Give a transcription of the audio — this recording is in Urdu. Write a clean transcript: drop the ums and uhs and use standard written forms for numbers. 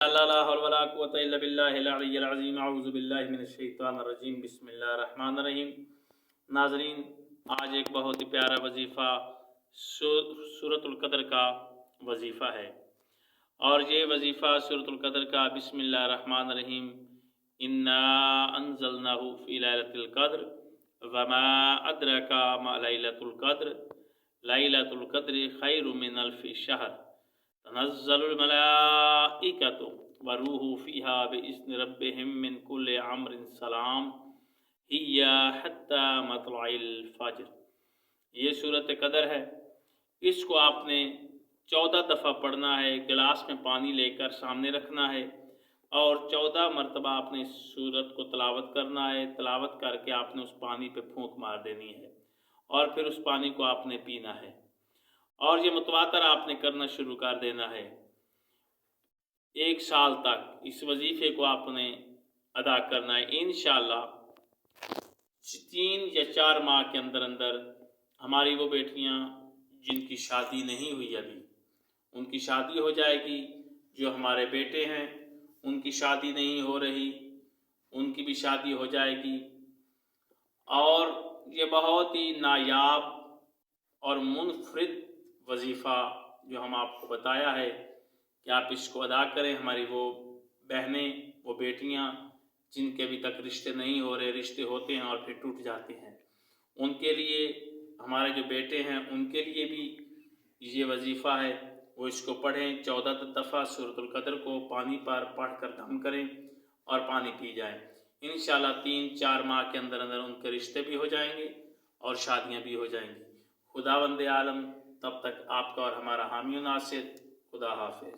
لا حول ولا قوة إلا بالله العلی العظیم اعوذ باللہ من الشیطان الرجیم بسم اللہ الرحمن الرحیم۔ ناظرین، آج ایک بہت ہی پیارا وظیفہ سورۃ القدر کا وظیفہ ہے، اور یہ وظیفہ سورۃ القدر کا بسم اللہ الرحمن الرحیم انا انزلناہ فی لیلۃ القدر وما ادراک ما لیلۃ القدر لیلۃ القدر خیر من الف شہر تنزل الملائکۃ والروح فیہا بإذن ربہم من کل امر سلام ہی حتی مطلع الفجر۔ یہ سورۃ قدر ہے، اس کو آپ نے 14 دفعہ پڑھنا ہے، گلاس میں پانی لے کر سامنے رکھنا ہے اور 14 مرتبہ آپ نے اس سورت کو تلاوت کرنا ہے۔ تلاوت کر کے آپ نے اس پانی پہ پھونک مار دینی ہے اور پھر اس پانی کو آپ نے پینا ہے، اور یہ متواتر آپ نے کرنا شروع کر دینا ہے۔ 1 سال تک اس وظیفے کو آپ نے ادا کرنا ہے۔ انشاءاللہ 3 یا 4 ماہ کے اندر ہماری وہ بیٹیاں جن کی شادی نہیں ہوئی ابھی، ان کی شادی ہو جائے گی۔ جو ہمارے بیٹے ہیں ان کی شادی نہیں ہو رہی، ان کی بھی شادی ہو جائے گی۔ اور یہ بہت ہی نایاب اور منفرد وظیفہ جو ہم آپ کو بتایا ہے کہ آپ اس کو ادا کریں۔ ہماری وہ بہنیں، وہ بیٹیاں جن کے ابھی تک رشتے نہیں ہو رہے، رشتے ہوتے ہیں اور پھر ٹوٹ جاتے ہیں، ان کے لیے، ہمارے جو بیٹے ہیں ان کے لیے بھی یہ وظیفہ ہے، وہ اس کو پڑھیں۔ 14 دفعہ سورۃ القدر کو پانی پر پڑھ کر دم کریں اور پانی پی جائیں۔ انشاءاللہ 3-4 ماہ کے اندر ان کے رشتے بھی ہو جائیں گے اور شادیاں بھی ہو جائیں گی۔ خداوند عالم تب تک آپ کا اور ہمارا حامی و ناصر۔ خدا حافظ۔